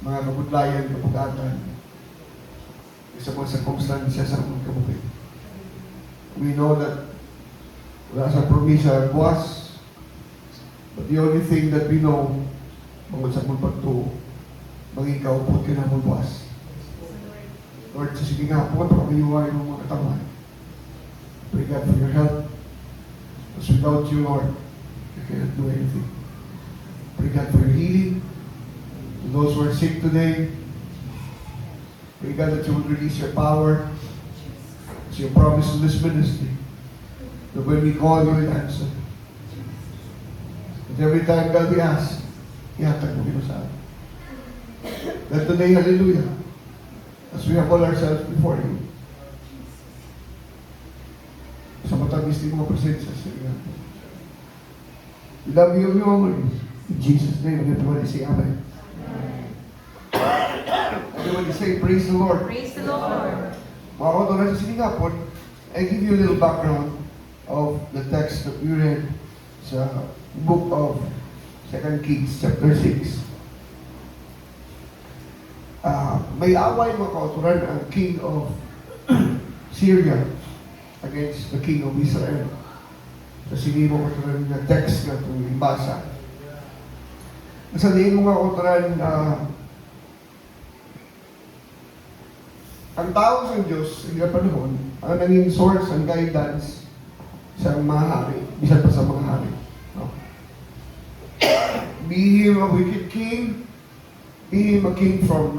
mga kabudlayan, kapugatan, sa mga circumstances sa mga kabukid. We know that wala sa promisa buwas, but the only thing that we know, bangod sa mong pagtuo, magikaupot ka na mong buwas. Lord, sa sige nga po, pagkayuhay ng mga katawan. Pray God for your help. Because without you, Lord, I cannot do anything. Pray God for your healing. To those who are sick today, pray God that you will release your power. It's your promise to this ministry. That when we call, you will answer. And every time God we ask, ihatag mo kino sa atin. That today, hallelujah, as we humble ourselves before you, sa matamis din mga presensya sa iyo. We love you, Lord. In Jesus' name, and everybody say Amen. Everybody say, praise the Lord. Praise the Lord. Mga kautulan sa Singapore, I give you a little background of the text that we read sa book of 2 Kings, chapter 6. May away mga kautulan ang king of Syria against the king of Israel. So sige mo kautulan na text na itong ibasa. Nasabihin mo mga kautulan, ang tao sa Diyos sa ilang panahon, ang naging source and guidance sa mga hari, bisan pa sa mga hari. No? Be him a wicked king, be him a king from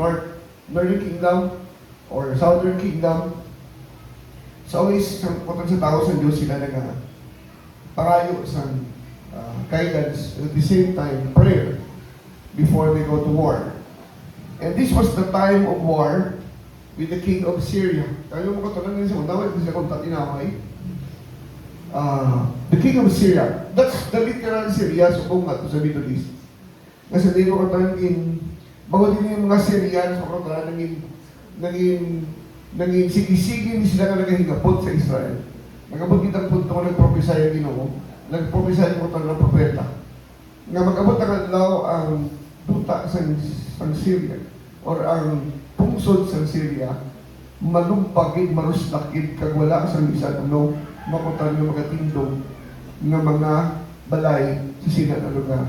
northern kingdom or southern kingdom. So always, kung sa tao sa Diyos, sila parayo sa guidance and at the same time, prayer before they go to war. And this was the time of war with the king of Syria. Kaya mo katulang nila sa unaway, kasi kung tatinaway. The king of Syria. That's the literal Syria, subong nga to sa Middle East. Kasi hindi mo katulang bago din yung mga Syrians, mga katulang naging sige-sige sila na nagahingapot sa Israel. Nagabot kitang punto ko nagpropisay ang Ginoo, nagpropisay ko katulang ng propeta. Nga mag-abot ang adlaw ang duta sa Syria or ang pungsod sa Syria, malumpagid, maruslakid, kag wala sa bisan ano, makutan ng mga tindog ng mga balay sa sila na lugar.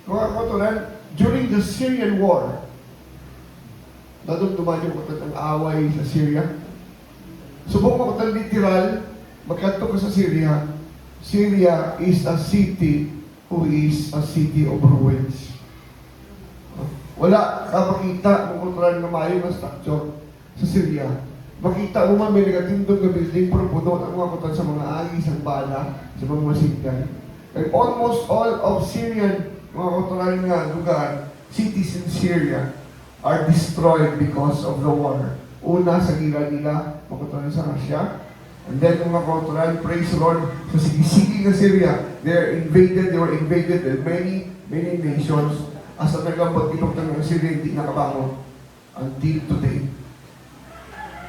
Mga katulan, during the Syrian War, nadumduman yung katulan ang away sa Syria. Subong makatulan literal, magkanto ka sa Syria, Syria is a city who is a city of ruins. Wala ka makita ng kultural na maayong na structure sa Syria. Makita mo man may nagatindog na building pero puno ang mga kutan sa mga agis, ang bala, sa mga masigdan. And almost all of Syrian mga kultural nga lugar, cities in Syria, are destroyed because of the war. Una sa gira nila, mga kultural sa Russia. And then mga kultural, praise the Lord, sa sige-sige ng Syria, they were invaded by many nations. Asa nagambot ilog ng Syria, hindi nakabangon until today.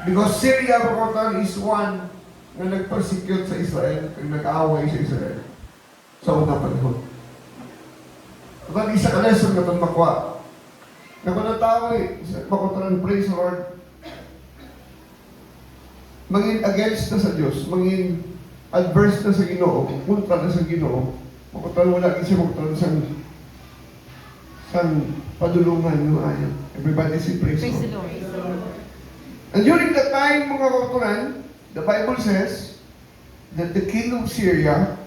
Because Syria, mga is one na nag-persecute sa Israel, nag-aaway sa Israel sa unang panahon. At isa ka lesson na itong makwa. Na kung tao makutulan, praise the Lord, maging against na sa Diyos, maging adverse na sa Ginoo, kontra na sa Ginoo, makutulan wala kasi makutulan sa padulungan yung ayaw. Everybody say praise the Lord. And during that time, mga kautulan, the Bible says that the king of Syria,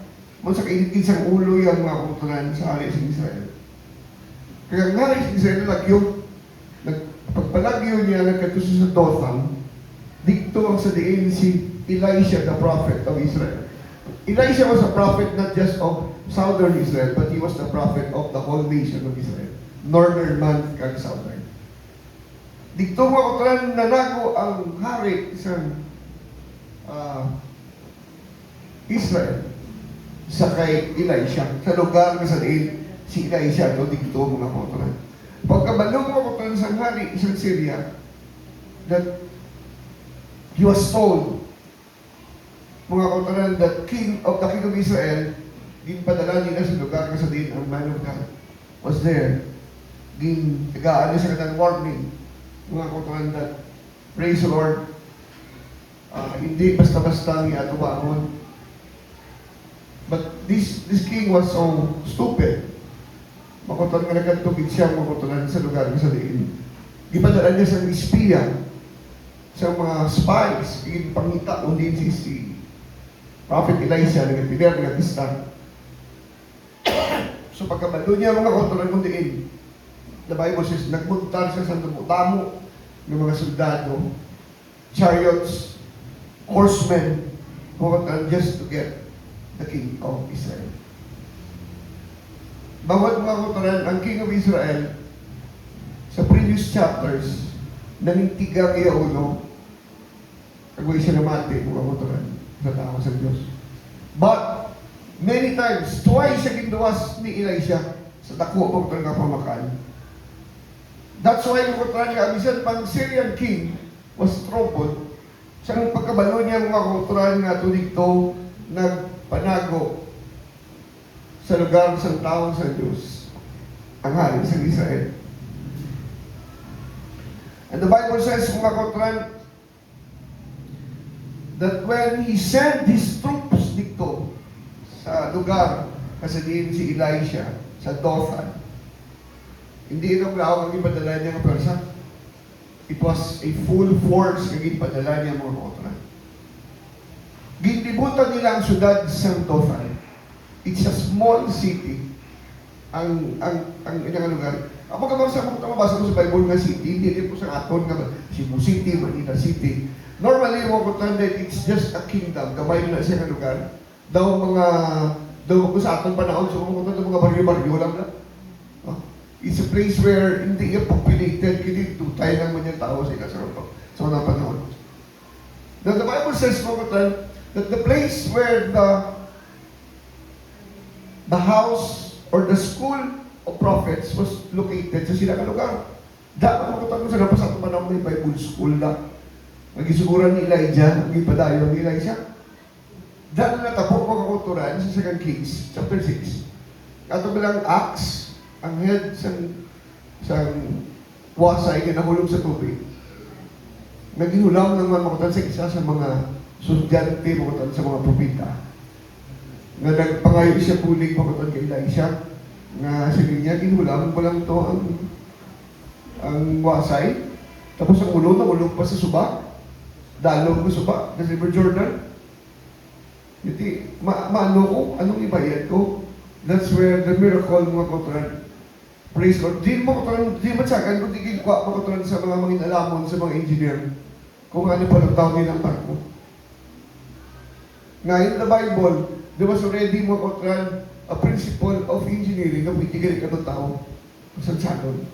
sa kainitin sa ulo yung mga kautulan sa hari sa Israel. Kaya ang hari sa Israel, pagpalagyo niya, nagkatuso sa Dotham, dito ang sa diin si Elisha, the prophet of Israel. Elisha was a prophet not just of southern Israel, but he was the prophet of the whole nation of Israel. Northern man kag southern. Dito mga kautulan, nanago ang hari sa Israel sa kay Elisha, sa lugar na sa diin si Elisha, no, dito mga kautulan. Pagkabalong mga kautulan sa hari sa Syria, that he was told, mga kautulan, that king of Israel, din padala nila sa lugar na sa diin ang man of God was there. tagaan niya sa kanang warning, mga kauturan that, praise the Lord, hindi basta-basta ni ato bangon. But this king was so stupid. Makutulan nga nagkatubig siya, makutulan sa lugar sa diin. Gipadala niya sa espiya, sa mga spies, pangita kung din si Prophet Elijah, nagpider, nagpistan. So pagkabalo niya mga kautulan kung diin, the Bible says, nagmuntar siya sa damo ng mga soldado, chariots, horsemen, just to get the king of Israel. Bawat mga kautulan, ang king of Israel, sa previous chapters, nanintigang iya ulo, kagawin siya namati, mga kautulan, sa tao sa Diyos. But, many times, twice siya ginduwas ni Elisha sa dako mga kautulan nga pamakan. That's why mga kautulan nga, bisan pang Syrian king was troubled, siyang pagkabalo niya mga kautulan nga tuligto, nagpanago sa lugar sa tao sa Diyos, ang hari sa Israel. And the Bible says, mga kautulan, that when he sent his troops dito sa lugar, kasi din si Elisha, sa Dothan, hindi ito lang ang ipadala niya ng Persa. It was a full force ang ipadala niya mga kautulan. Ginlibutan nila ang syudad sa Dothan. It's a small city. Ang ilang lugar. Kapag mabasa mo sa Bible nga city, hindi po sa aton nga Cebu City, Manila City. Normally, that it's just a kingdom. Gamay na siya nga lugar. Daw ko sa aton panahon, so mga baryo-baryo lang na. It's a place where hindi yung populated, hindi tutay lang man yung tao sa ikasarap. So, na panahon. Now, the Bible says, that the place where the house or the school of prophets was located sa sila ka lugar. Dapat makatagod sa napas at panahon may Bible school na. Nagisuguran ni Elijah, nagipadayon ni Elisha. Dahil natapok mga kauturan sa 2 Kings, chapter 6. Ato bilang Acts, ang head sa wasay na nahulog sa tubig. Naghihulam ng mga makutan sa isa sa mga sudyante, makutan sa mga propita. Na nagpangayo siya puling makutan kay Elisha, nga sige niya, ginulam ko lang to ang wasay. Tapos ang ulo, nahulog pa sa suba. Dalog ko suba, sa River Jordan. Hindi, maano ko, anong ibayad ko? That's where the miracle mga kauturan. Praise God. Di matsakan kung di gilkwa mga kauturan sa mga manginalaman, sa mga engineer. Kung ano pa ng taon nilang barko. Nga, in the Bible, there was already mga kauturan a principle of engineering na pwede ka ng tao sa sagon.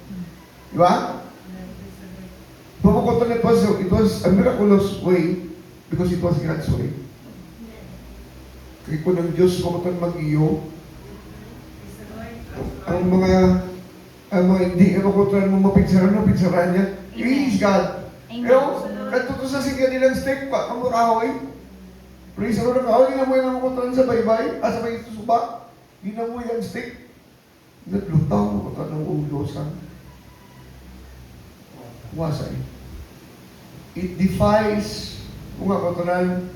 Di ba? Pamakotan it was a miraculous way because it was God's way. Kaya kung ng Diyos pamakotan mag-iyo, ang mga hindi pamakotan mo mapinsaran niya, He is God. Pero, katuto sa siya nilang step pa, ang kahoy. Praise the Lord, ang kahoy, ginamoy na pamakotan sa baybay, sa may susuba, ginamoy ang stick. Naglutaw, pamakotan ng ulo sa wasay. It defies mga kautulan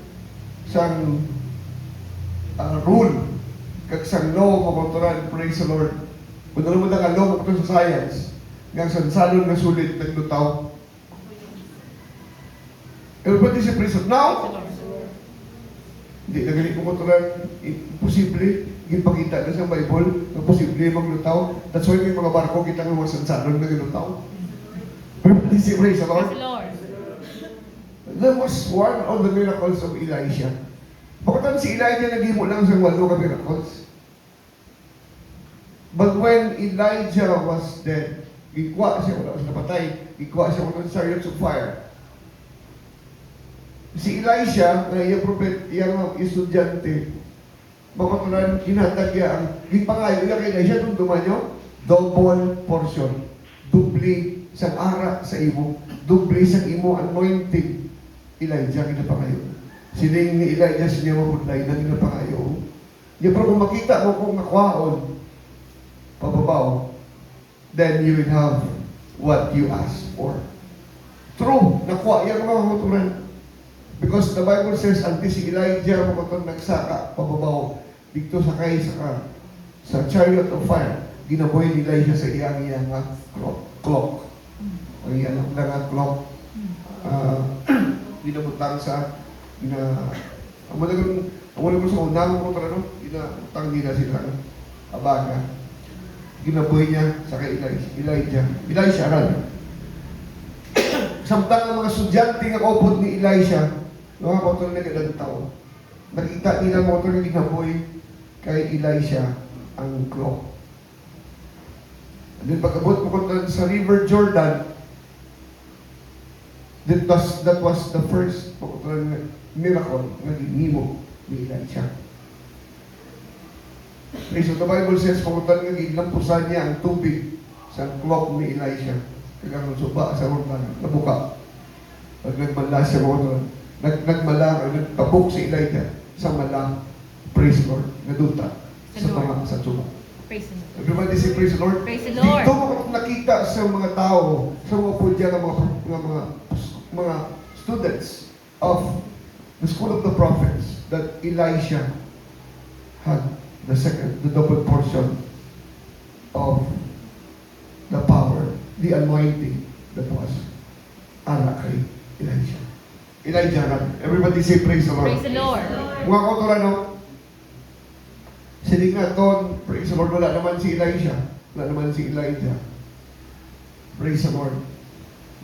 sang rule kag sang law mga kautulan, praise the Lord. Kung naman ang law mga sa science nga sa salon nga sulit naglutaw. Pero pwede siya praise the Lord. Now, hindi na ganit mga kautulan, imposible ipakita na sa Bible na posible maglutaw. That's why may mga barko kita nga mga salon na glutaw. Praise the Lord. That was one of the miracles of Elisha. Bakit si Elijah naghimo lang sa 8 ka miracles? But when Elijah was dead, ikwa siya, wala siya napatay, ikwa siya ng chariots of fire. Si Elisha, na iyang prophet, iyang estudyante, makatulan, kinatagya ang ipangayo niya kay Elisha, itong dumanyo, double portion, dubli sa ara sa imo, dubli sa imo anointing. Elijah, kinapangayo. Siling ni Elijah, siya mapudlay na kinapangayo. Yung pero kung makita mo kung nakwaon, pababaw, then you will have what you ask for. True, nakuha yan mga kamuturan. Because the Bible says, anti si Elijah makutong nagsaka, pababaw, dito sakay sa chariot of fire, ginaboy ni Elijah sa iyang clock. Ang iyang clock. Ginabutang sa, ang malagang sa unang kamuturan, ginabutang nila sila, abaga. Ginaboy niya sa kay Elijah ran. Samtang ang mga estudyante nga kaupod ni Elisha, mga kautol na kadagtaw, nakita nila mga kautol na ginaboy kay Elisha ang clock. And then pagkabot mo kautol sa River Jordan, that was the first miracle na ginimo ni Elisha. Okay, so the Bible says, pagkutang nga ginampusan niya ang tubig sa clock ni Elisha. Kaya kung suba sa Jordan, nabuka. Pag nagmala siya mga nagmala, nagtabok si Elijah sa mala, praise the Lord, naduta sa suba. Praise the Lord. Everybody say praise the Lord. Praise the Lord. Dito mo nakita sa mga tao, sa mga pudya ng mga students of the School of the Prophets, that Elisha had the double portion of the power, the anointing that was ala kay Elijah. Elijah ran. Everybody say praise the Lord. Praise the Lord. Mga kauturan, no? Siling nga doon, praise the Lord, wala naman si Elijah. Wala naman si Elijah. Praise the Lord.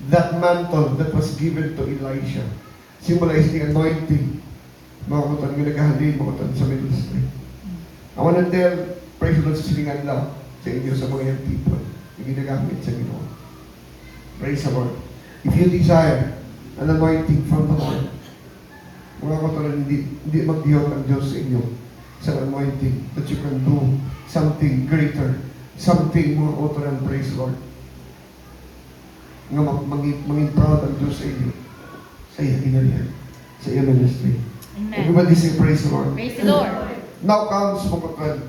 That mantle that was given to Elisha symbolized the anointing. Mga kauturan, yung naghahalin, mga kauturan sa ministry. I want to tell, praise the Lord, sa silingan lang sa inyo, sa mga young people, yung ginagamit sa Ginoo. Praise the Lord. If you desire an anointing from the Lord, mga kauturan, hindi mag-diyot ang Diyos sa inyo sa anointing that you can do something greater, something mga kauturan, praise the Lord. Nga maging proud ang Diyos sa inyo, sa iya kinalihan, sa iya ministry. Amen. Everybody say praise the Lord. Praise the Lord. Now comes pagkakad.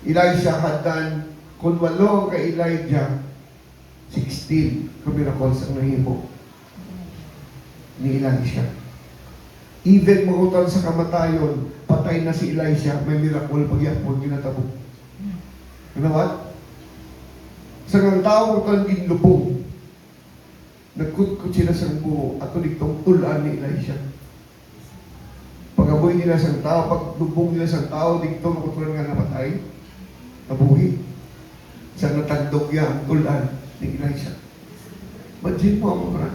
Elisha had done, kung walo kay Elijah, 16 miracles ang nahimo ni Elisha. Even magutan sa kamatayon, patay na si Elisha, may miracle pagyapon, ginatabo. You know what? Sa ng tao ko ginlubong, nagkutkut sila sa buo, at uliktong tulaan ni Elisha. Pag-aboy nila sa tao, pag-lubong nila sa tao, dito makutulan nga namatay, nabuhi. Sa natagdog niya ang tulan ni Elisha. Imagine mo ang mga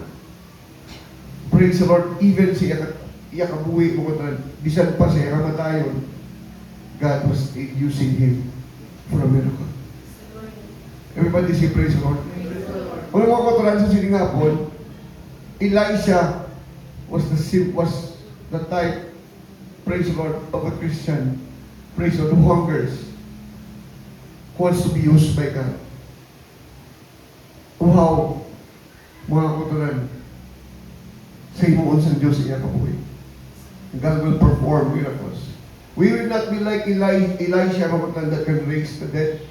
praise the Lord, even siya kabuhi mo kutulan, bisan pa siya kamatayon, God was using him for a miracle. Everybody say praise the Lord. Kung mga kutulan sa Silingapon, Elisha was the type, praise the Lord, of a Christian, praise the Lord, who hungers, who wants to be used by God. Wow, mga kutulan, sa imuon sa Diyos sa iya kabuhi. God will perform miracles. We will not be like Elisha, mga kutulan, that can raise the dead.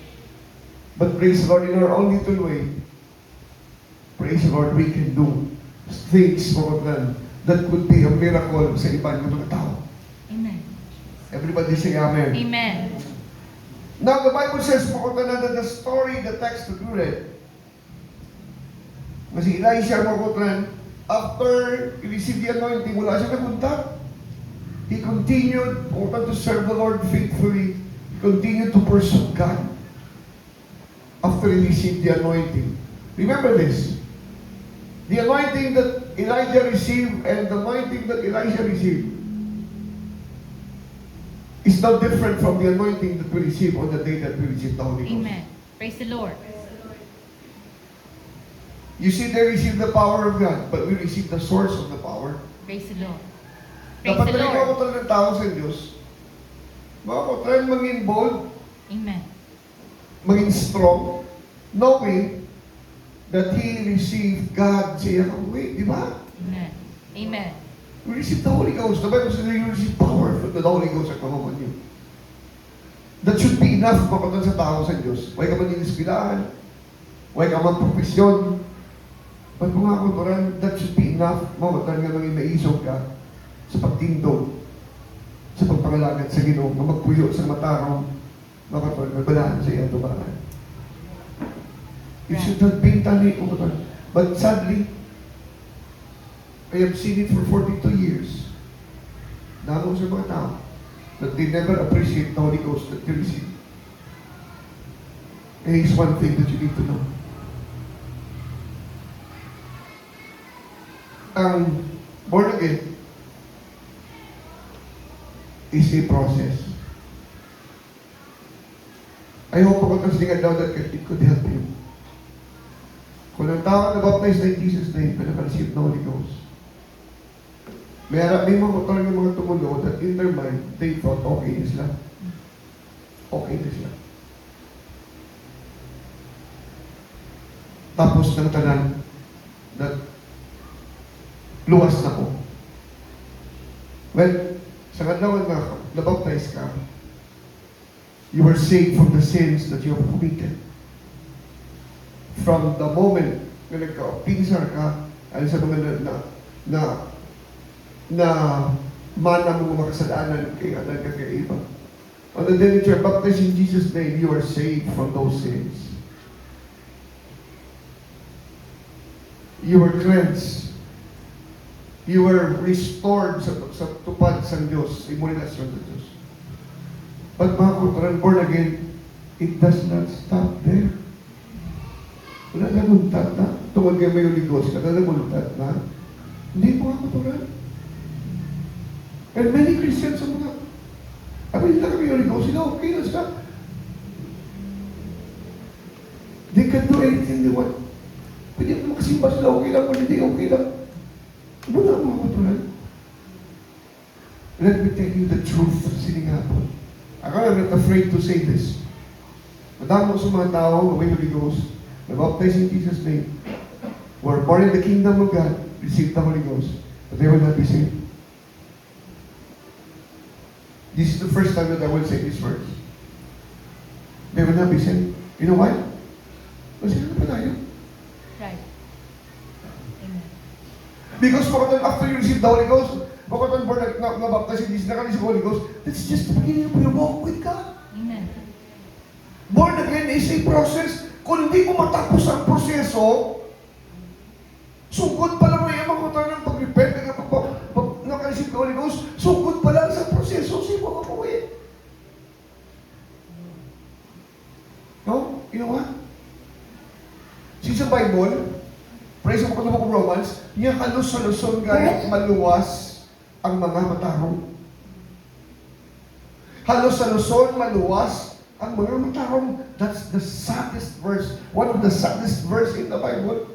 But praise the Lord, in our own little way, praise the Lord, we can do things, mga kutulan, that could be a miracle sa ibang mga tao. Amen. Everybody say amen. Amen. Now the Bible says, that the story, the text that we read, na si Elisha, after he received the anointing, wala siya nagunta. He continued to serve the Lord faithfully. He continued to pursue God after he received the anointing. Remember this. The anointing that Elijah received and the anointing that Elisha received is no different from the anointing that we receive on the day that we receive the Holy Ghost. Amen. Praise the Lord. You see, they receive the power of God, but we receive the source of the power. Praise the Lord. Praise Dapat the talaga ako Lord. talaga ng tao sa Diyos. Baka ko try maging bold, Amen. maging strong, knowing that He received God sa iyang kabuhi, di ba? Amen. Amen. We receive the Holy Ghost. The Bible says that you receive power from the Holy Ghost at kahaman niyo. That should be enough makatun sa tao sa Diyos. Huwag ka man inispilaan. Huwag ka man profesyon. Pag mga kuturan, that should be enough makatun nga maging maisog ka sa pagtindog, sa pagpangalagat sa Ginoo, nga magpuyo sa matarong, makatun, magbalaan sa iyong tubaran. It should not be tali, kuturan. But sadly, I have seen it for 42 years. Damo sa mga tao that they never appreciate the Holy Ghost that they receive. And it's one thing that you need to know. Ang born again is a process. I hope ako kasi daw that it could help you. Kung ang tao na baptized na in Jesus' name, pinaka-receive na Holy Ghost. May mga motor ng mga tumulo that in their mind, they thought, okay na sila. Okay na sila. Tapos ng tanan, that luwas na ko. Well, sa kadlawan nga, nabaptize ka, you were saved from the sins that you have committed. From the moment na nagka-pinsar ka, alam sa mga na mana mo makasalanan kay Adan ka kay Eva. On the day that you are baptized in Jesus' name, you are saved from those sins. You were cleansed. You were restored sa tupad sa Diyos, sa imuligasyon sa Diyos. Pag mga kuturan, born again, it does not stop there. Wala na muntat na. Tungod kayo may Holy Ghost, wala na muntat na. Hindi mga kuturan. And many Christians sa mga, abay nila kami Holy Ghost, sila okay na sila. They can do anything they want. Pwede mo makasimba sila, okay lang, pwede okay lang. Ano na mga kuturan? Let me tell you the truth sa siningapon. I'm not afraid to say this. Madamo sa mga tao na may Holy Ghost, na baptized in Jesus' name, who are born in the kingdom of God, receive the Holy Ghost, but they will not be saved. This is the first time that I will say this verse. They will not be saved. You know why? Kasi ano pa tayo? Right. Amen. Because after you receive the Holy Ghost, born na-baptize in Jesus, naka-receive the Holy Ghost, that's just the beginning of your walk with God. Amen. Born again is a process. Kung hindi mo matapos ang proseso, sugod pa lang may mga kuturan ng pag-repent, naka-receive the Holy Ghost, sugod pa lang sa proseso, si mga kapuwi. No? You know what? Since the Bible, praise ang pagkakabok ng Romans, niya kalus-saluson gaya maluwas ang mga matarong. Halos-saluson, maluwas ang mga matarong. That's the saddest verse. One of the saddest verse in the Bible.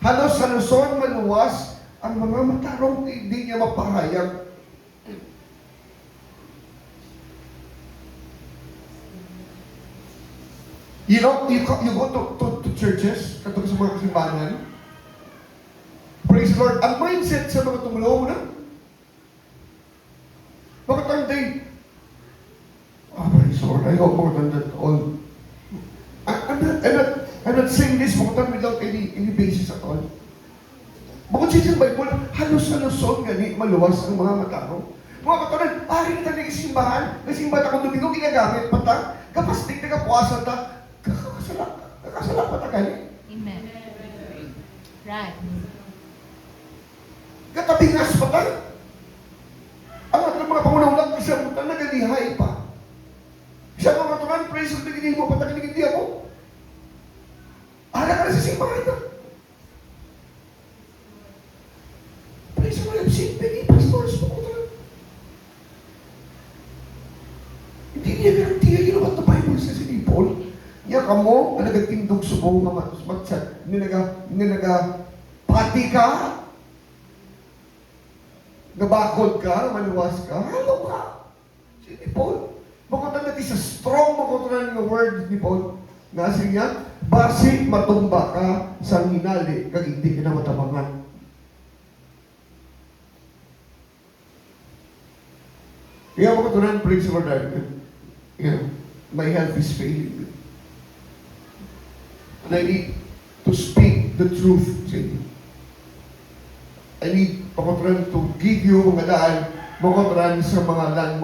Halos-saluson, maluwas ang mga matarong, hindi niya mapahayag. You know, you go to churches, katulad sa mga kasimbahan, praise the Lord, ang mindset sa mga tumulong na, bakit ang day, praise the Lord, I hope more than that all. I'm not saying this without any basis at all. Bukod sa Bible, halos-haluson gani, maluwas ang mga matarong. Mga katulan, rin na tayo nagsimbahan, nagsimbahan ako Domingo, ginagamit pa ta, kapastig na kapuasan ta, kakasala pa ta gani. Amen. Right. Katabingas pa ta. Ang ating mga pangunaulang kasabutan, naganihay pa. Siya mga katulan, praise ang naginihin mo, patakinig hindi ako. Ala ka na sa simbahan na. Praise the Lord, simple, pastors mo ko. Hindi niya garantiya, you know what the Bible says in Paul? Niya ka mo, na nagtindog subong nga matusmatsa, pati ka, nabakod ka, maluwas ka, halo ka. Si Paul, makutan natin sa strong makutan ng word ni Paul, nga niya, basi matumba ka sa hinali, kag hindi ka na matabangan. Kaya makatunan, praise the Lord, Yeah, my health is failing. And I need to speak the truth sa inyo. I need pakotran to give you mga daan, makotran sa mga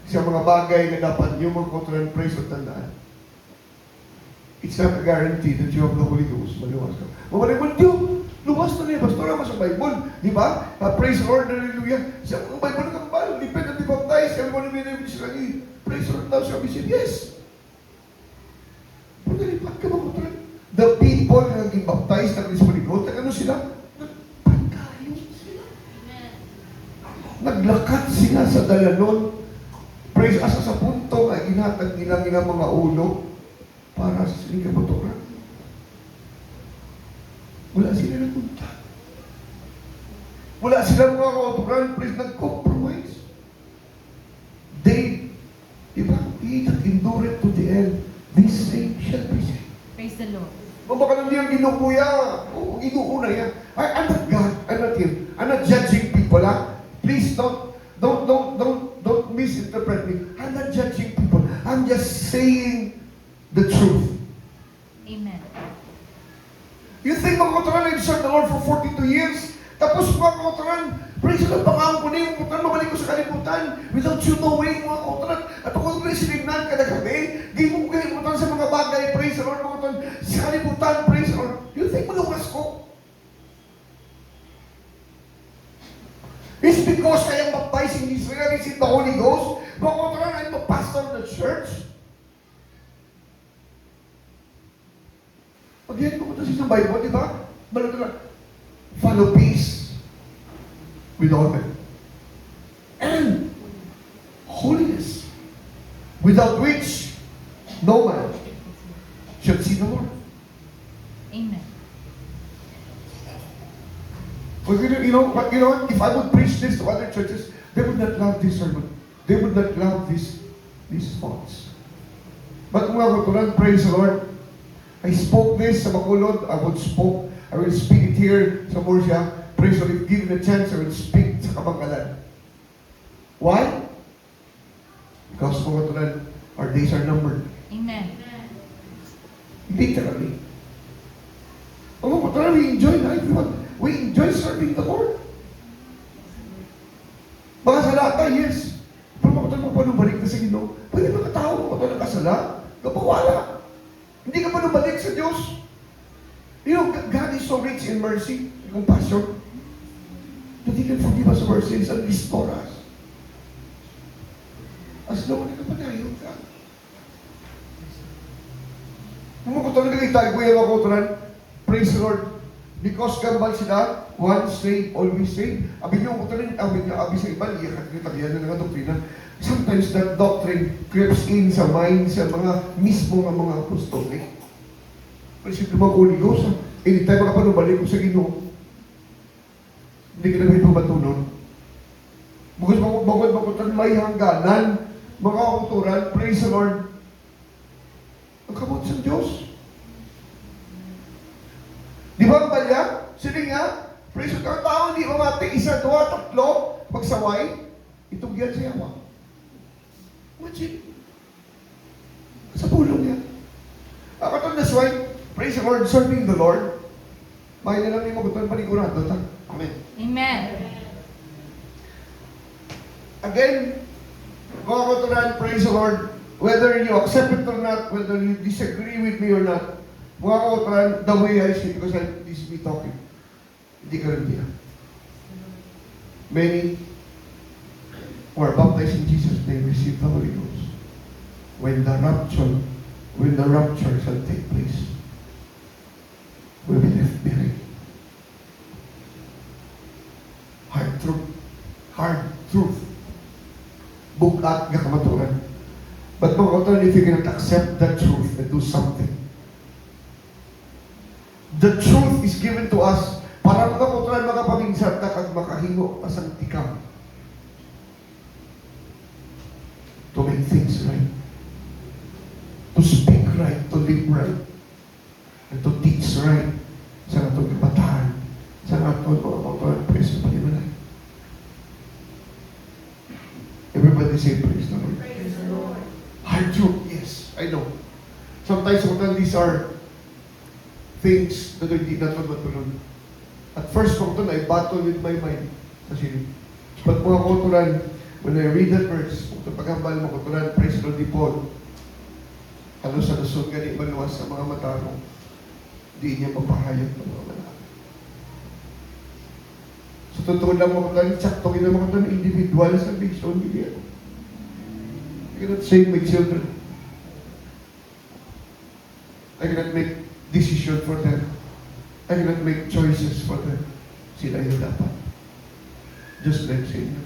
sa mga bagay na dapat yung makotran praise at tandaan. It's not a guarantee that you have the Holy Ghost. Maluwas ka. Mabalibon Diyo, luwas na niya. Pastora ka sa Bible. Di ba? Praise the Lord, hallelujah. Sa Bible na kambal, depend na be baptized. Everyone may name is ready. Praise the Lord, thou shalt be saved. Yes. Pagkalipat ka makotran. The people na naging baptized na Kristo Holy ano sila? Nagpagkayo sila. Naglakat sila sa dalanon. Praise asa sa punto na inatag nila ng mga ulo para sa siling kabaturan. Wala sila nagpunta. Wala sila mga kabaturan. Praise nag-compromise. They, diba? He that endureth to the end, this same shall be saved. Praise the Lord. O baka nang niyang ginukuya. O, ginuuna yan. I'm not God. I'm not him. I'm not judging people, ha? Please don't misinterpret me. I'm not judging people. I'm just saying the truth. Amen. You think mga kauturan, I've served the Lord for 42 years? Tapos mga kauturan, praise the Lord, pangaon ko na yung kauturan, mabalik ko sa kalibutan without you knowing mga kauturan. At ako rin sinignan ka na kami, di mo kayo kauturan sa mga bagay, praise the Lord, mga kauturan, sa kalibutan, praise the Lord. You think maluwas ko? It's because I am baptized in Israel, receive the Holy Ghost. Mga kauturan, I'm a pastor of the church. Pag-yan ko ito sa Bible, di ba? Balot na, follow peace with all men. And holiness, without which no man shall see the Lord. Amen. But you know, if I would preach this to other churches, they would not love this sermon. They would not love these thoughts. But mga kauturan, praise the Lord, I spoke this sa Bacolod, I will speak it here sa Murcia. Praise the Lord, if given a chance, I will speak sa Kabangkalan. Why? Because mga kauturan, our days are numbered. Amen. Literally. Mga kauturan, we enjoy life. We enjoy serving the Lord. Mga salata, yes. Pero mga kauturan, paano balik na sa Ginoo? Pwede mga tao, mga kauturan, kasala, kapawala. Hindi ka pa nabalik sa Diyos. You know, God is so rich in mercy and compassion that He can forgive us of our sins and restore us. As long as nakapanayon ka. Kung makutulan ka kay tayo, kuya makutulan, praise the Lord. Because kambal sila, once saved, always saved. Abi niyo makutulan, abi sa iba, iyakat kita, yan na nga doktrina. Sometimes that doctrine creeps in sa mind sa mga mismo ng mga apostolic. Pero simple mga Holy Ghost, anytime makapanubalik ko sa Ginoo, hindi ka namin pumatunon. Bukod may hangganan, mga kauturan, praise the Lord, ang kamot sa Diyos. Di ba ang balya? Sige nga, praise the Lord, tao hindi mamati, isa, dua, tatlo, magsaway, itong yan sa yawa. Imagine. Sa pulong niya. Akatong that's why, praise the Lord, serving the Lord. May nilang yung magutan panigurado. Amen. Amen. Again, mga kauturan, praise the Lord, whether you accept it or not, whether you disagree with me or not, mga kauturan, the way I see, because this is me talking, hindi ka rin diyan. Many who are baptized in Jesus' name receive the Holy Ghost. When the rapture shall take place, will be left behind. Hard truth. Bukat nga kamaturan. But mga kauturan, if you cannot accept the truth and do something, the truth is given to us para mga kauturan, makapaminsat na kag makahimo pasang tikam. To make things right. To speak right, to live right, and to teach right sa atong kabataan, sa atong mga preso pa naman. Everybody say praise the Lord. Praise the Lord. Sometimes, these are things na hindi natin matulog. At first, I battle with my mind. Kasi, pag mga kautulan, when I read that verse, kung paghambal mo kautulan, praise the Lord, di Paul, halos sa lusog, gani maluwas sa mga mata mo, di niya mapahayag ng mga mata. So, totoo lang mo kautulan, sakto gina mo kautulan, individual salvation, hindi ako. I cannot save my children. I cannot make decision for them. I cannot make choices for them. Sila yung dapat. Just like Savior.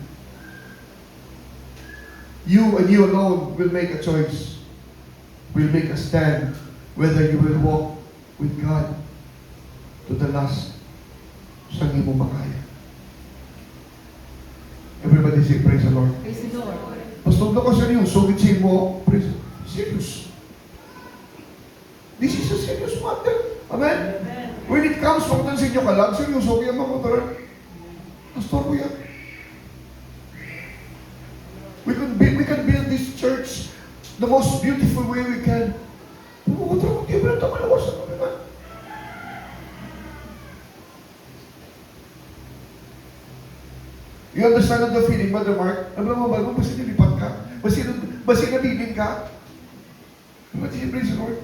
You and you alone will make a choice. Will make a stand whether you will walk with God to the last sa mo makaya. Everybody say, praise the Lord. Praise the Lord. Pastor na ko seryoso, gitsin mo, praise the Lord. Serious. This is a serious matter. Amen? Amen. When it comes from sa inyo ka lang, seryoso, kaya mga kautulan. Pastor ko yan. We can build this church the most beautiful way we can. You understand the feeling, Mother Mark? Alam mo ba, basta nilipat ka? Basta nabilin ka? What is it, praise the Lord?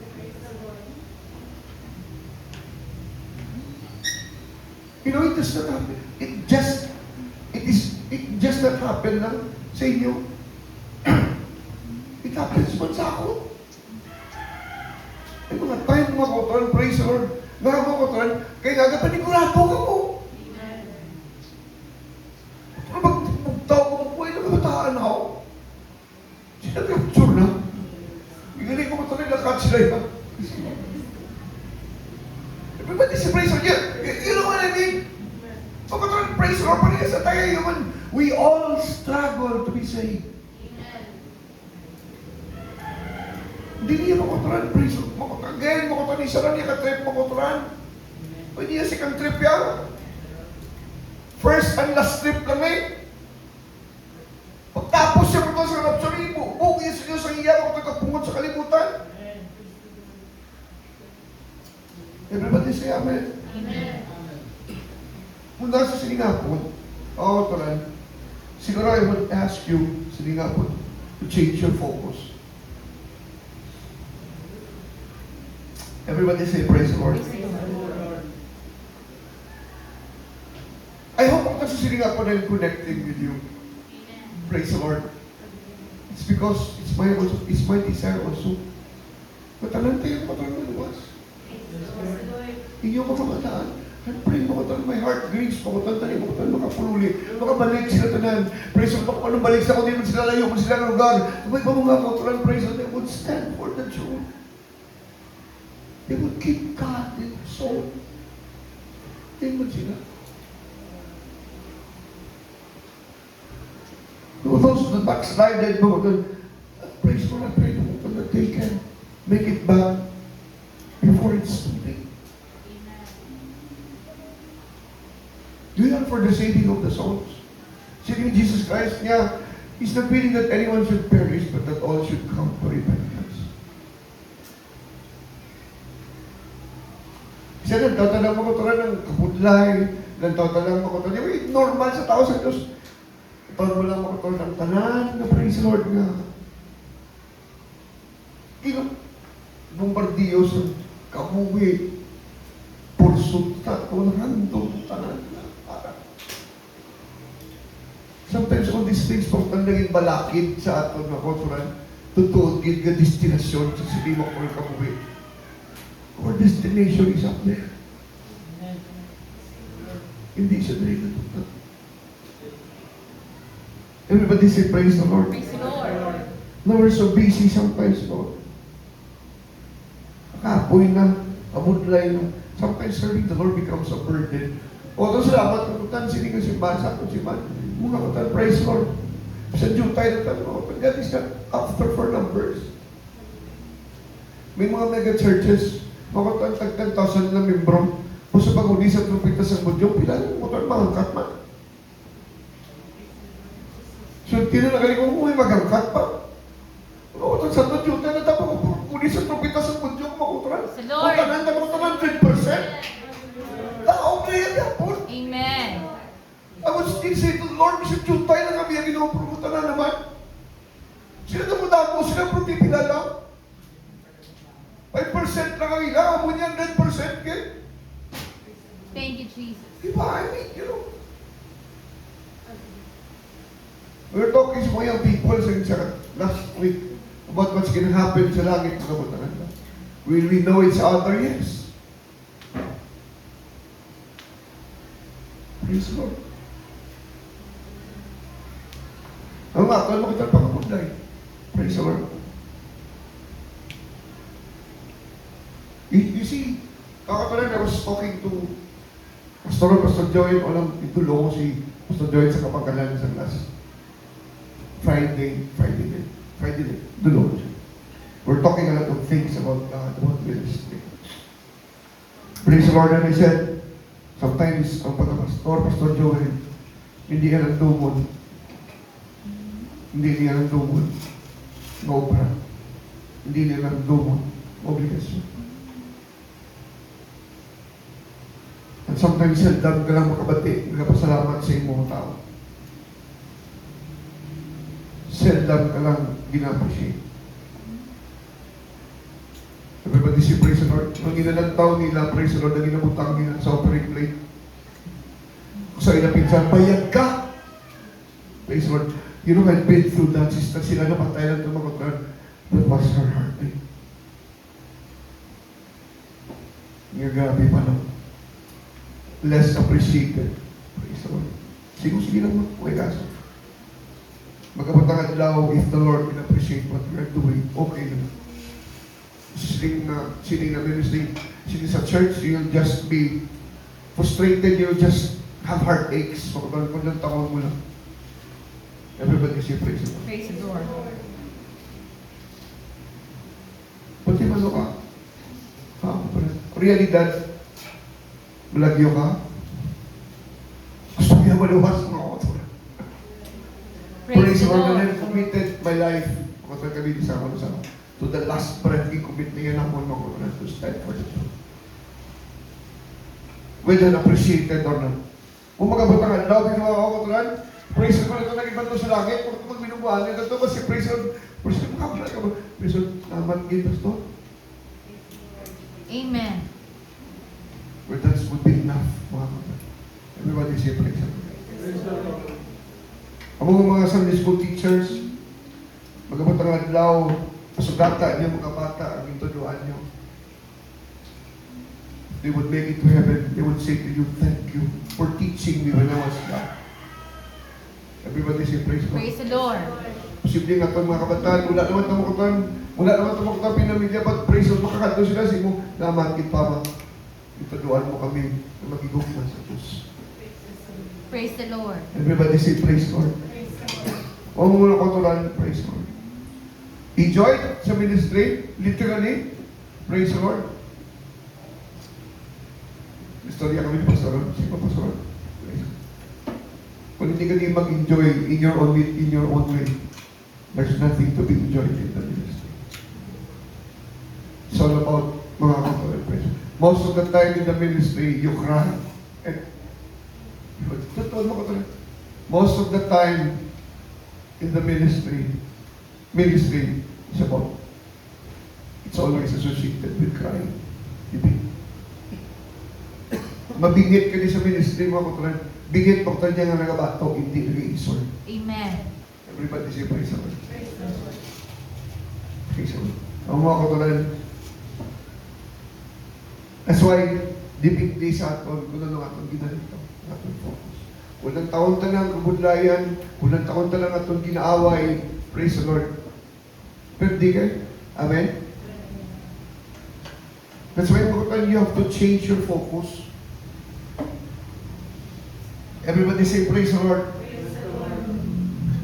You know, it does not happen. It just not happen lang sa inyo. It happens man sa ako. Ay mga time, mga kautulan, praise the Lord. Mga kautulan, kaya nga panigurado ka mo. Magtaw ko po, ay nagkabataan ako. Sinag-capture na. Igaling ko matuloy na catch sila yun. Everybody say praise the Lord. You know what I mean? Pagkatuloy, praise the Lord, parehas sa tayo human. We all struggle to be saved. Hindi niya makuturan, praise the Lord. Again, makuturan, isa lang niya ka-trip makuturan. Pwede niya si kang trip yan. First and last trip lang eh. Pagtapos siya kung sa rapture, bugis niyo sa iya kung nagkapungot sa kalimutan. Everybody say amen. Amen. Kung nasa Singapore, tulan, siguro I would ask you, Singapore, to change your focus. Everybody say praise the Lord. Praise the Lord. I hope ang nasa Singapore na connecting with you. Praise the Lord. It's because it's my desire also. Matalan tayo, matalan luwas. Inyong kapamataan. And pray mo ko my heart grieves, makutan tayo, makutan makapululi, makabalik sila tanan. Praise the Lord, kung balik sa kung di man sila layo, kung sila ng lugar. May mga kautulan, praise the Lord, they would stand for the truth. They would keep God in their soul. Tingnan sila. Those that backslided, praise the Lord, I pray that they can make it back before it's too late. Do you for the saving of the souls? Saving Jesus Christ, yeah, He's not willing that anyone should perish, but that all should come to repentance. Isa lang, tatalang mo ko ng kapudlay, lang tatalang mo ko normal sa tao sa Diyos. Ito mo lang mo ko ng tanan, na praise the Lord nga. Bombardiyo sa kamuwi, pursot ka, handong tanan. Sometimes all these things pag naging balakid sa aton na konsuran, totoo gid nga destinasyon sa silimo ko kamuwi. Our destination is up there. Hindi siya dali na tutag. Everybody say praise the Lord. Praise the Lord. No, we're so busy sometimes, Lord. Nakapoy na, amudlay na. Sometimes serving the Lord becomes a burden. O, ito salamat kung tutan, siningan si Man, sa akin si Man. Muna ko tayo, praise Lord. Sa Diyo tayo na tayo, God is not after for numbers. May mga mega churches, mga tag 10,000 na membro, o sa pag-uli sa trumpeta sa budyo, pila yung motor, mangangkat man. So, tinanagaling ko, may magangkat pa. O, sa budyo tayo na tayo, di sa tropita sa pudyong makutran. Sa Lord. Kung tanan na makutran 100%. Tao na yan yapon. Amen. I would still say to the Lord, Mr. Chutay na kami ang ginuprutan na naman. Sila na mo dako, sila propipila lang. 5% lang ang ilang, amo niyan 10% kay. Thank you, Jesus. Diba? I mean, you know. We were talking sa mga young people sa last week about what's going to happen sa langit na kabutanan. Will we know each other? Yes. Praise the Lord. Ang nga, kung makita pagkapunday. Praise the Lord. You see, kakatuloy I was talking to Pastor Joel, alam, itulo ko si Pastor Joel sa Kapangkalan sa last Friday, dulo ko siya. We're talking a lot of things about God, about ministry. Praise the Lord, and I said, sometimes, ang pagkapastor, Pastor Joel, hindi ka ng tumon. Hindi niya ng tumon. Ngobra. Hindi niya ng tumon. Obligasyon. And sometimes, seldom ka lang makabati, nagpasalamat sa imong tao. Seldom ka lang ginappreciate. Everybody say, praise the Lord. Nang inalantaw nila, praise the Lord, ang inabutang nila sa offering plate. Kung sa inapinsan, bayad ka! Praise the Lord. You know, I've been through that, sister. Sila na patay lang tumakotan. That was her heartbeat. Nga grabe pa lang. Less appreciated. Praise the Lord. Sige lang mo. Huwag kaso. Magkapunta daw, if the Lord will appreciate what we are doing, okay na. Sitting na ministry, sitting sa church, you'll just be frustrated, you'll just have heartaches. Kung ng taon mo lang. Everybody say praise the Lord. Praise the Lord. Pati malo ka. Realidad, malagyo ka. Gusto niya maluwas mga otor. Praise the Lord, and I committed my life. Kung kami sa ako sa to the last breath, i-commit niya na ako to stand for the truth. Whether appreciated or not. Kung magabutangan daw, ginawa ako tulan, praise the Lord, ito naging banto sa langit, kung ito magbinubuhan niya, ito kasi praise the Lord, makapala ka ba? Praise the Lord, naman gin, Pastor. Amen. But that would be enough, mga kapatid. Everybody say praise the Lord. Praise the Lord. Ang mga Sunday school teachers, magabutangan daw, pasugata niyo mga bata, ang intuduan niyo. They would make it to heaven. They would say to you, thank you for teaching me when I was young. Everybody say praise God. Praise the Lord. Posible nga itong mga kabataan, wala naman tumukutan pinamilya, but praise God, makakanto sila sa mo, namakit pa ba? Ituduan mo kami na magigugma sa Diyos. Praise the Lord. Everybody say praise God. O muna ko tulan, praise God. Enjoy sa ministry, literally, praise the Lord. Istorya kami ni Pastor, si Pastor. Kung hindi ka din mag-enjoy in your own way, there's nothing to be enjoyed in the ministry. It's all about mga kapatid. Most of the time in the ministry, you cry. And, most of the time in the ministry is about, it's always associated with crying. Mabingit ka din sa ministry, mga kapatid. Bingit pa niya nga nagabato, hindi nag-iisol. Amen. Everybody say praise the Lord. Praise the Lord. Ang mga kapatid, that's why, dipig di sa aton, kung ano atong ginalito, atong focus. Unang taon ta lang kabudlayan, unang taon ta lang atong ginaaway, praise the Lord. Pero di kayo? Amen? That's why, mga kapatid, you have to change your focus. Everybody say, praise the Lord.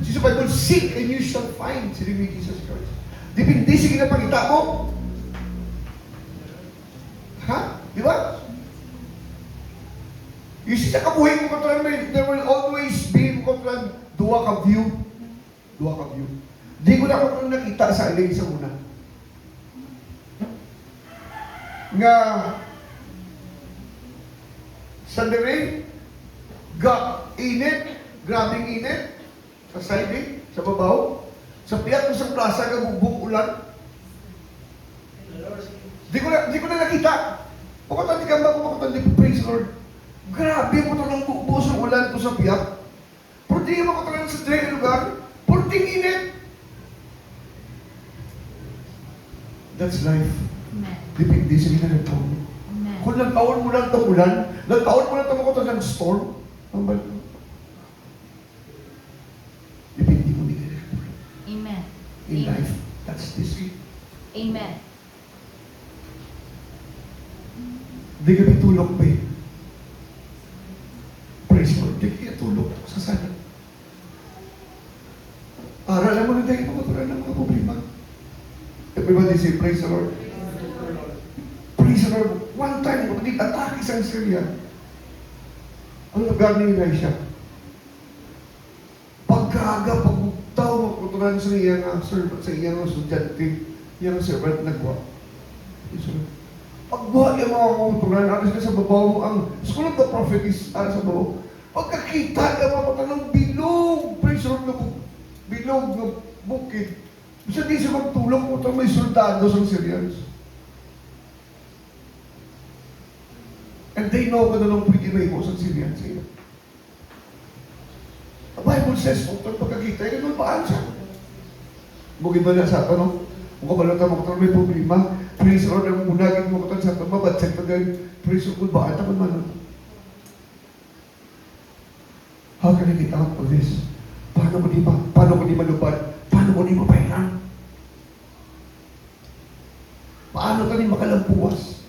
See sa Bible, seek and you shall find. Sili ni Jesus Christ. Dipindi, sige na pagkita mo. Ha? Di ba? You see, sa kabuhay mo katulad, there will always be katulad, duwa ka view. Duwa ka view. Di ko na ako nakita sa ilay sa una. nga sa dere, init, grabing init, sa side, sa babaw, sa piyak ng plaza, gabubong ulan. Di ko na nakita. Pakutan di kamba, pakutan di praise Lord. Grabe mo ito ng buo sa ulan ko sa piyak. Pero di mo ko sa dere lugar, pero di init. That's life. Amen. Depende sa ginagawa mo. Amen. Kung nagtaon mo lang ito ulan, nagtaon mo lang ito makutan ng storm, ang balik mo. Depende mo ginagawa. Amen. In Amen. life, that's this way. Amen. Di ka bitulog ba eh? Praise God, di ka tulog sa sana. Aralan mo na tayo pagkaturan ng mga problema. Everybody say, praise the Lord. Praise the Lord. One time, kapatid, atake sa Syria. Ang lugar ni Elisha. Pagkaga, pagbuktaw, magkuturan sa iya nga servant, sa iya nga estudyante, iya nga servant nagwa. Pagbuha yung mga kuturan, alas ka sa babaw mo, ang School of the Prophet is sa babaw. Pagkakita yung mga patanong bilog, praise the Lord, bilog na bukid. Bisa di siya magtulong kung ito may soldado sa Syrians. And they know kung anong pwede may mo sa Syrians. The Bible says, kung ito pagkakita, yun ang paan siya. Bukid ba na sa ito, no? Kung kabalata mo kung may problema, praise the Lord, ang munagin mo kung sa ito, mabadsag pa din, praise the Lord, baan naman man. How can I get out of this? Paano ko di malupad? Paano ko di mapahiran? Paano ka di makalampuwas?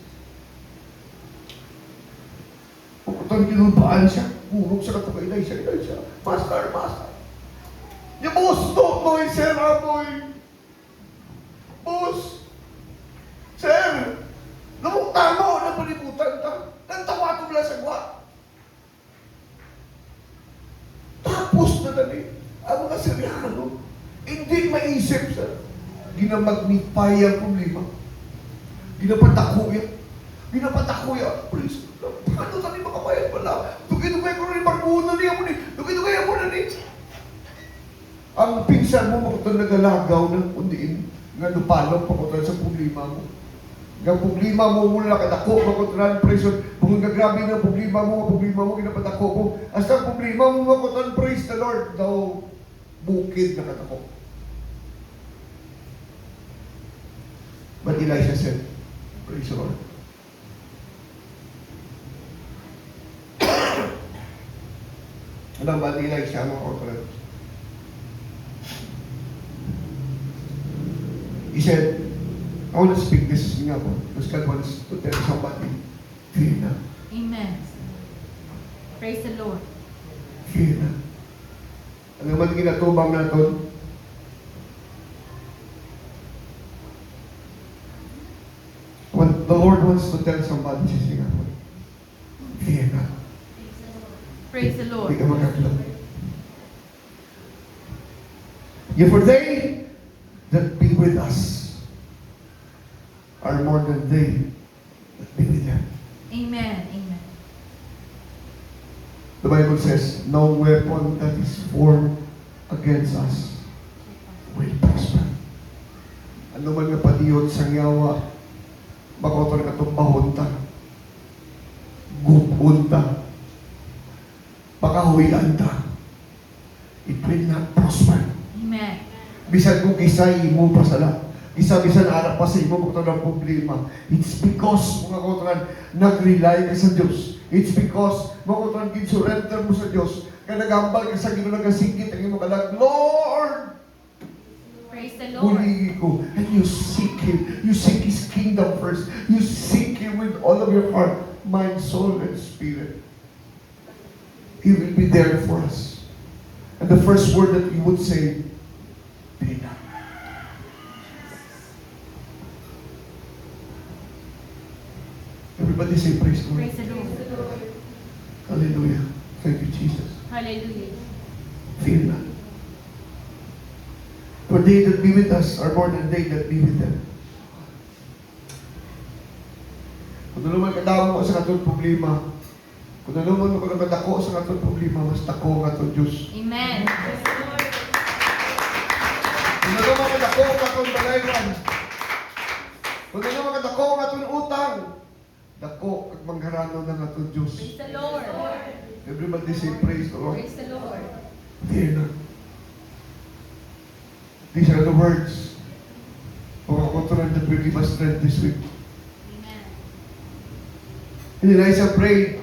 Pagkutan kinulpaan siya, burog sa katakailay siya. Master. Yung boss, boy, sir, boy. Boss, sir, namukta mo, napalibutan ka. Nantawa ko lang sa gwa. Tapos na dali, ang mga Syriano, hindi maisip sa ginamagnify ang problema. Ginapatakuya. Please, paano tayo makabayad pala? Dugay-dugay ko rin magmuna niya mo ni. Dugay-dugay mo na ni. Ang pinsan mo, makutan nagalagaw ng kundiin, nga lupalong pakutan sa problema mo. Ang problema mo mula kadako, makutan prison. Kung nagrabe ng problema mo, ginapatako mo. Hasta ang problema mo, makutan, praise the Lord, daw bukid na katako. But Elisha said, praise the Lord. Alam ba ni Elisha mga kapatid? He said, I want to speak this nga po. Because God wants to tell somebody, fear na. Amen. Praise the Lord. Fear na. Ano man ginatubang natin? What the Lord wants to tell somebody, siya nga po. Fear na. Praise the Lord. Hindi ka magkakilap. Yeah, for they that be with us are more than they that be with them. Amen. Amen. The Bible says, no weapon that is formed against us will prosper. Ano man nga padiyot sa ngawa, makotor ka itong bahunta, gupunta, pakahuwian ta, it will not prosper. Amen. Bisan kung kisay mo pasala, bisan arap pa sa imo kung ng problema. It's because, mga kauturan, nag-rely ka sa Diyos. It's because, mga kauturan, gin-surrender mo sa Diyos, kaya nagambal ka sa Ginoo, nagasigit ang imo kalag, Lord! Praise the Lord. Puligi ko, and you seek Him. You seek His kingdom first. You seek Him with all of your heart, mind, soul, and spirit. He will be there for us. And the first word that you would say, be not. Everybody say praise God. Praise the Lord. Hallelujah. Thank you, Jesus. Hallelujah. Fear not. For they that be with us are more than they that be with them. Kung ano man kadamo sa katong problema, kung ano man kadako sa katong problema, mas dako ang katong Diyos. Amen. Kung ano man kadako ang katong balaywan, kung ano man kadako ang katong utang, dako ang mangharano ng katong Diyos. Praise the Lord. Everybody say praise the Lord. Praise the Lord. Fear not. These are the words of our Covenant that will give us strength this week. Amen. And Elijah prayed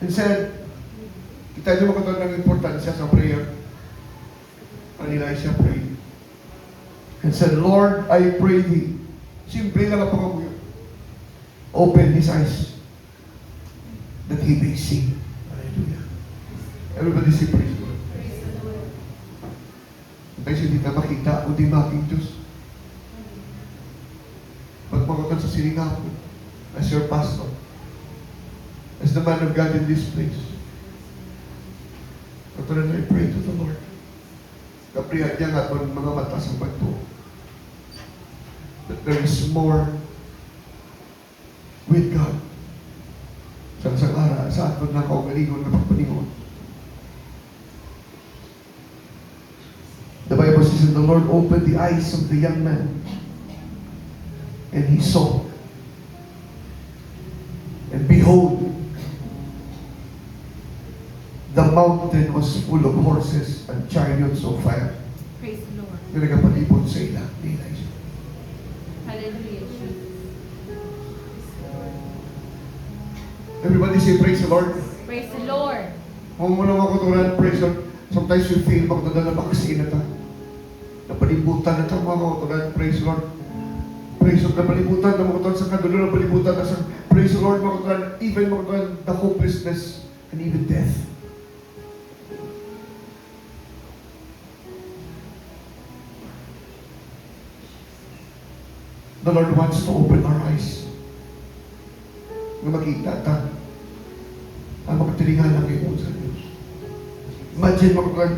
and said, kita nyo makatawag ng importansya sa prayer. And Elijah prayed and said, Lord, I pray thee. Simple lang ang pangabuyo. Open his eyes that he may see. Hallelujah. Everybody say praise the Lord. Praise the Lord. Tayo hindi na makita o di making Diyos. Pagpangatan sa silingapo as your pastor, as the man of God in this place. Katulad na I pray to the Lord. Kaprihan niya nga itong mga mata sa pagtuo. That there is more with God. Sa isang ara, sa aton na kaugalingon na pagpaningon. The Bible says, and the Lord opened the eyes of the young man, and he saw. And behold, the mountain was full of horses and chariots of fire. Praise the Lord. Na nagapalibot sa ila ni Elijah. Hallelujah, Jesus. Everybody say, praise the Lord. Praise the Lord. Kung mo lang ako turan, praise the Lord. Sometimes you feel makatanda na makasina ta. Napalibutan na ta mga kauturan, praise the Lord. Praise the Lord, napalibutan na mga kauturan sa kadulo, napalibutan na sa praise the Lord mga kauturan, even mga kauturan, the hopelessness and even death. The Lord wants to open our eyes. Na makita ta ang makatilingan ng iyong sa Diyos. Imagine mga kauturan,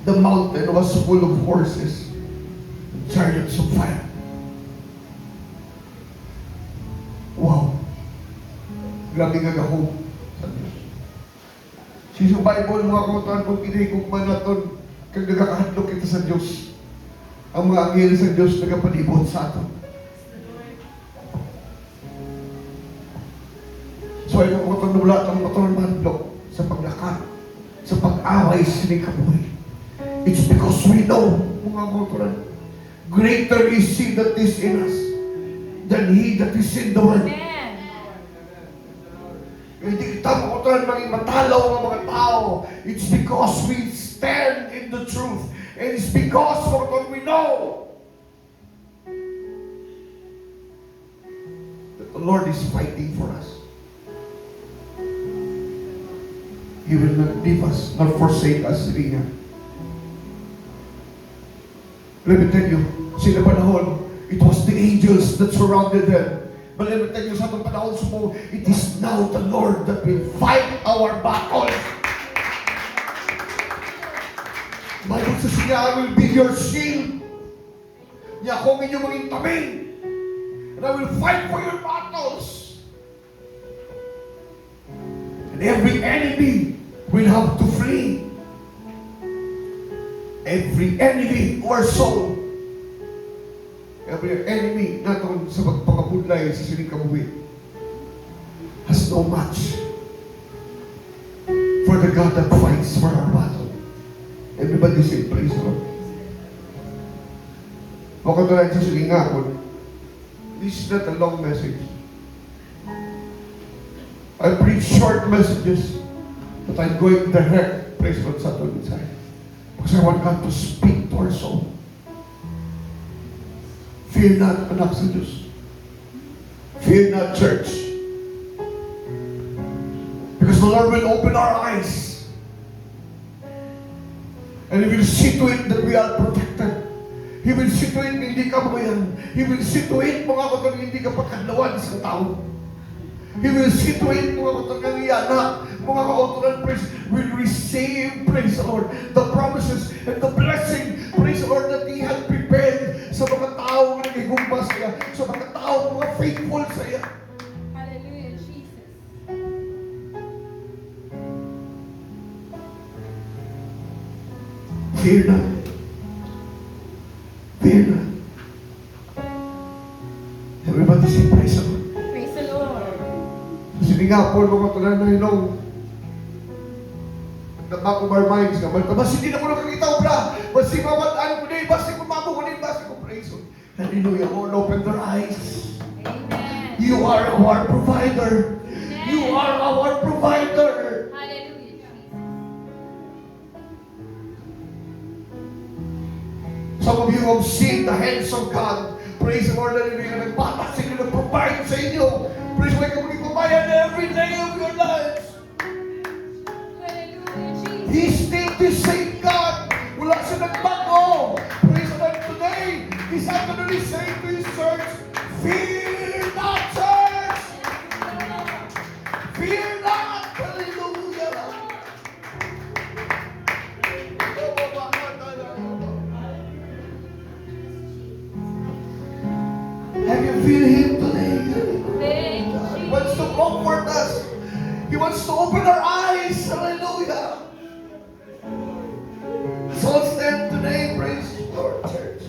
the mountain was full of horses and chariots of fire. Wow. Grabe nga gahong sa Diyos. Sa Bible, mga kautuan, kung kinahigugman natin, kang nagakahadlok kita sa Diyos. Ang mga anghel sa Diyos nagapalibot sa atin. So, ay mga kautuan, wala ang kautuan mahadlok sa paglakat, sa pag-away sa kabuhay. It's because we know, mga kautuan, greater is He that is in us than he that is in the world. Amen. Hindi kita makutulan maging matalaw ng mga tao. It's because we stand in the truth. And it's because makutulan we know that the Lord is fighting for us. He will not leave us, nor forsake us, sabi niya. Let me tell you, sila panahon, it was the angels that surrounded them. But let me tell you, sa itong panahon sumo, it is now the Lord that will fight our battles. Bible says niya, I will be your shield. Niya akong inyong maging taming. And I will fight for your battles. And every enemy will have to flee. Every enemy or soul. Every enemy natin sa pagpakabudlay sa sining kabuhi has no match for the God that fights for our battle. Everybody say, praise the Lord. Makatulad sa sining ngakon, this is not a long message. I preach short messages, but I'm going direct, praise God, sa atin inside. Because I want God to speak to our soul. Fear not, anak sa Diyos. Fear not, church. Because the Lord will open our eyes. And He will see to it that we are protected. He will see to it na hindi ka mabayan. He will see to it, mga katulad, hindi ka pagkadlawan sa tao. He will see to it, mga katulad, iyanak, mga kautulan, praise, will receive, praise the Lord, the promises and the blessing, praise the Lord, that He has prepared sa mga tao na nagigumba sa iya, sa mga tao mga faithful sa iya. Fear not. Fear not. Everybody say praise the Lord. Praise the Lord. Kasi nga po, mga tulan na hinong at the back of our minds nga, mas hindi na ko nakakita obra. Mas si mawatan ko na, basta ko mamo ko na, basta ko praise Him. Hallelujah. Lord, open their eyes. Amen. You are our provider. You are our provider. Hallelujah, Jesus. Some of you have seen the hands of God. Praise the Lord. Hallelujah. Nagpatas sa inyo, nag-provide sa inyo. Praise the Lord. Kung ikubayan every day of your lives. Hallelujah, Jesus. He still the same God. Wala siya nagbago. Praise the Lord today. He's actually saying to His church, fear not, church. Fear not. Hallelujah. Have you feel Him today? Thank you, He wants to comfort us. He wants to open our eyes. Hallelujah. So let's stand today. Praise the Lord, church.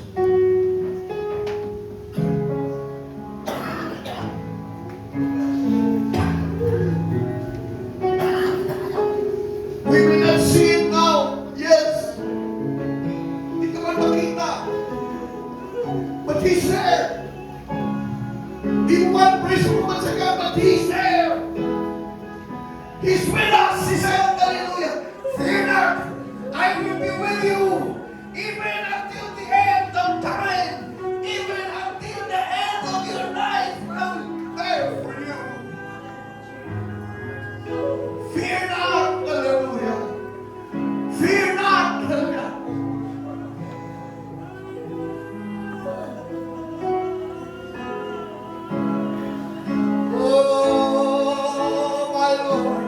We may not see it now. Yes. Hindi ka man makita. But He's there. Di mo man praise mo man sa God, but He's there. He's with us. He said, hallelujah. Fear not. I will be with you. Even until the end of time. Even until the end of your life. I'm there for you. Fear not. Hallelujah. Fear not. Hallelujah. Oh, my Lord.